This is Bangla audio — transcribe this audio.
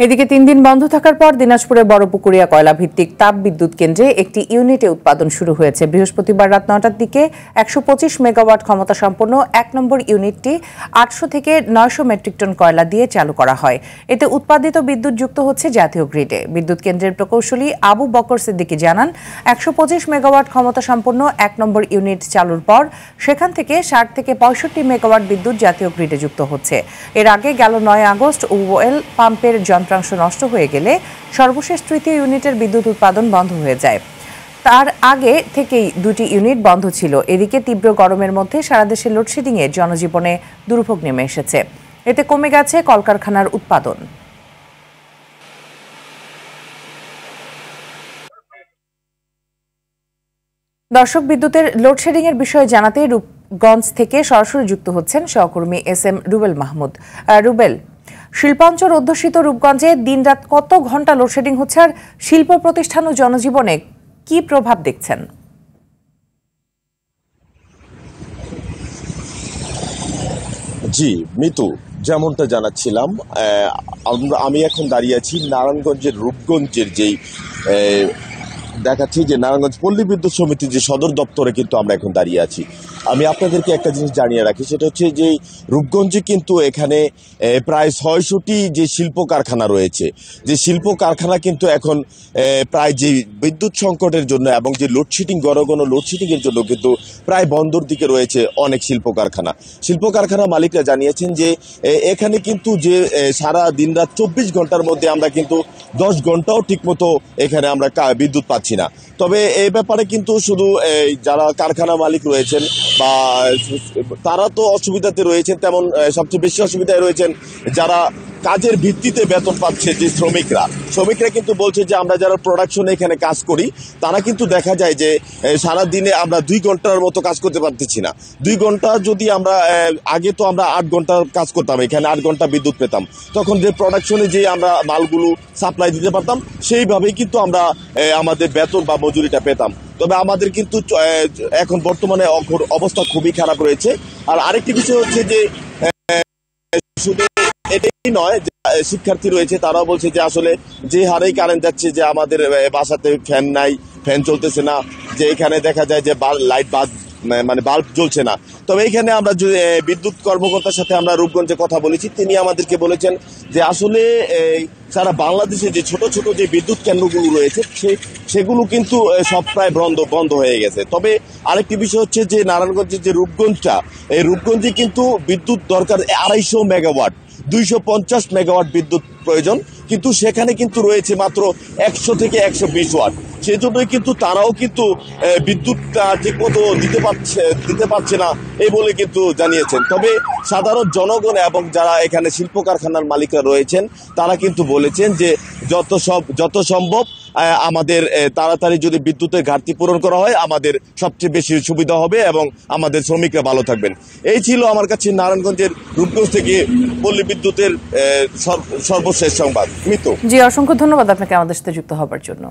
এদিকে ৩ দিন বন্ধ থাকার পর দিনাজপুরে বড়পুকুরিয়া কয়লা ভিত্তিক তাপ বিদ্যুৎ কেন্দ্রে একটি ইউনিটে উৎপাদন শুরু হয়েছে। বৃহস্পতিবার রাত ৯টার দিকে ১২৫ মেগাওয়াট ক্ষমতা সম্পন্ন ১ নম্বর ইউনিটটি ৮০০ থেকে ৯০০ মেট্রিক টন কয়লা দিয়ে চালু করা হয়। এতে উৎপাদিত বিদ্যুৎ যুক্ত হচ্ছে জাতীয় গ্রিডে। বিদ্যুৎ কেন্দ্রের প্রকৌশলী আবু বকর সিদ্দিকী জানান, ১২৫ মেগাওয়াট ক্ষমতা সম্পন্ন ১ নম্বর ইউনিট চালুর পর সেখান থেকে ৬০ থেকে ৬৫ মেগাওয়াট বিদ্যুৎ জাতীয় গ্রিডে যুক্ত হচ্ছে। এর আগে গেল ৯ আগস্ট ওয়েল পাম্পের যন্ত্রাংশ নষ্ট হয়ে গেলে সর্বশেষ তৃতীয় ইউনিটের বিদ্যুৎ উৎপাদন বন্ধ হয়ে যায়। তার আগে থেকেই দুটি ইউনিট বন্ধ ছিল। এদিকে তীব্র গরমের মধ্যে সারা দেশে লোডশেডিংয়ে জনজীবনে দুর্ভোগ নেমে এসেছে। এতে কমে গেছে কলকারখানার উৎপাদন। দর্শক, বিদ্যুতের লোডশেডিংয়ের বিষয়ে জানাতে রূপগঞ্জ থেকে সরাসরি যুক্ত হচ্ছেন সহকর্মী SM রুবেল মাহমুদ। রুবেল, শিল্পাঞ্চল অধ্যুষিত রূপগঞ্জে দিনরাত কত ঘন্টা লোডশেডিং হচ্ছে, আর শিল্প প্রতিষ্ঠান ও জনজীবনে কি প্রভাব দেখছেন? জি মিতু, যেমনটা জানাচ্ছিলাম, আমি এখন দাঁড়িয়ে আছি নারায়ণগঞ্জের রূপগঞ্জের যেই দেখাচ্ছি যে নারায়ণগঞ্জ পল্লী বিদ্যুৎ সমিতির যে সদর দপ্তরে কিন্তু আমরা এখন দাঁড়িয়ে আছি। আমি আপনাদেরকে একটা জিনিস জানিয়ে রাখি, সেটা হচ্ছে যে রূপগঞ্জে কিন্তু এখানে প্রায় ৬০০টি যে শিল্প কারখানা রয়েছে, যে শিল্প কারখানা কিন্তু এখন প্রায় যে বিদ্যুৎ সংকটের জন্য এবং যে লোডশেডিং ঘন ঘন লোডশেডিংয়ের জন্য কিন্তু প্রায় বন্ধর দিকে রয়েছে অনেক শিল্প কারখানা। শিল্প কারখানা মালিকরা জানিয়েছেন যে এখানে কিন্তু যে সারা দিন রাত ২৪ ঘন্টার মধ্যে আমরা কিন্তু ১০ ঘন্টাও ঠিকমতো এখানে আমরা বিদ্যুৎ পাচ্ছি না। তবে এই ব্যাপারে কিন্তু শুধু যারা কারখানা মালিক রয়েছেন বা তারা তো অসুবিধাতে রয়েছেন, তেমন সবচেয়ে বেশি অসুবিধায় রয়েছেন যারা কাজের ভিত্তিতে বেতন পাচ্ছে যে শ্রমিকরা কিন্তু বলছে যে আমরা যারা প্রোডাকশনে এখানে কাজ করি তারা কিন্তু দেখা যায় যে সারা দিনে আমরা ২ ঘন্টার মতো কাজ করতে পারতেছি না। ২ ঘন্টা যদি আমরা আগে তো আমরা ৮ ঘন্টা কাজ করতাম, এখানে ৮ ঘন্টা বিদ্যুৎ পেতাম, তখন যে প্রোডাকশনে যে আমরা মালগুলো সাপ্লাই দিতে পারতাম সেইভাবেই কিন্তু আমরা আমাদের বেতন বা মজুরিটা পেতাম। তবে আমাদের কিন্তু এখন বর্তমানে অবস্থা খুবই খারাপ রয়েছে। আর আরেকটি বিষয় হচ্ছে যে শুধু এটাই নয়, শিক্ষার্থী রয়েছে তারাও বলছে যে আসলে যে হারেই কারেন্ট যাচ্ছে, যে আমাদের বাসাতে ফ্যান নাই, ফ্যান চলতেছে না, যে এখানে দেখা যায় যে লাইট মানে বাল্ব জ্বলছে না। তবে এখানে আমরা বিদ্যুৎ কর্মকর্তার সাথে আমরা রূপগঞ্জে কথা বলেছি, তিনি আমাদেরকে বলেছেন যে আসলে সারা বাংলাদেশে যে ছোট ছোট যে বিদ্যুৎ কেন্দ্রগুলো রয়েছে সেগুলো কিন্তু সব প্রায় বন্ধ হয়ে গেছে। তবে আরেকটি বিষয় হচ্ছে যে নারায়ণগঞ্জের যে রূপগঞ্জটা, এই রূপগঞ্জে কিন্তু বিদ্যুৎ দরকার ২৫০ মেগাওয়াট, ২৫০ মেগাওয়াট বিদ্যুৎ প্রয়োজন, কিন্তু সেখানে কিন্তু রয়েছে মাত্র ১০০ থেকে ১২০ ওয়াট। সেজন্যই কিন্তু তারাও কিন্তু বিদ্যুৎটা ঠিকমতো দিতে পারছে না এই বলে কিন্তু জানিয়েছেন। তবে সাধারণ জনগণ এবং যারা এখানে শিল্প কারখানার মালিকরা রয়েছেন তারা কিন্তু বলেছেন যে যত সম্ভব আমাদের তাড়াতাড়ি যদি বিদ্যুতের ঘাটতি পূরণ করা হয় আমাদের সবচেয়ে বেশি সুবিধা হবে এবং আমাদের শ্রমিকরা ভালো থাকবেন। এই ছিল আমার কাছে নারায়ণগঞ্জের রূপগঞ্জ থেকে পল্লী বিদ্যুতের সর্বশেষ সংবাদ। মিতু, জি, অসংখ্য ধন্যবাদ আপনাকে আমাদের সাথে যুক্ত হবার জন্য।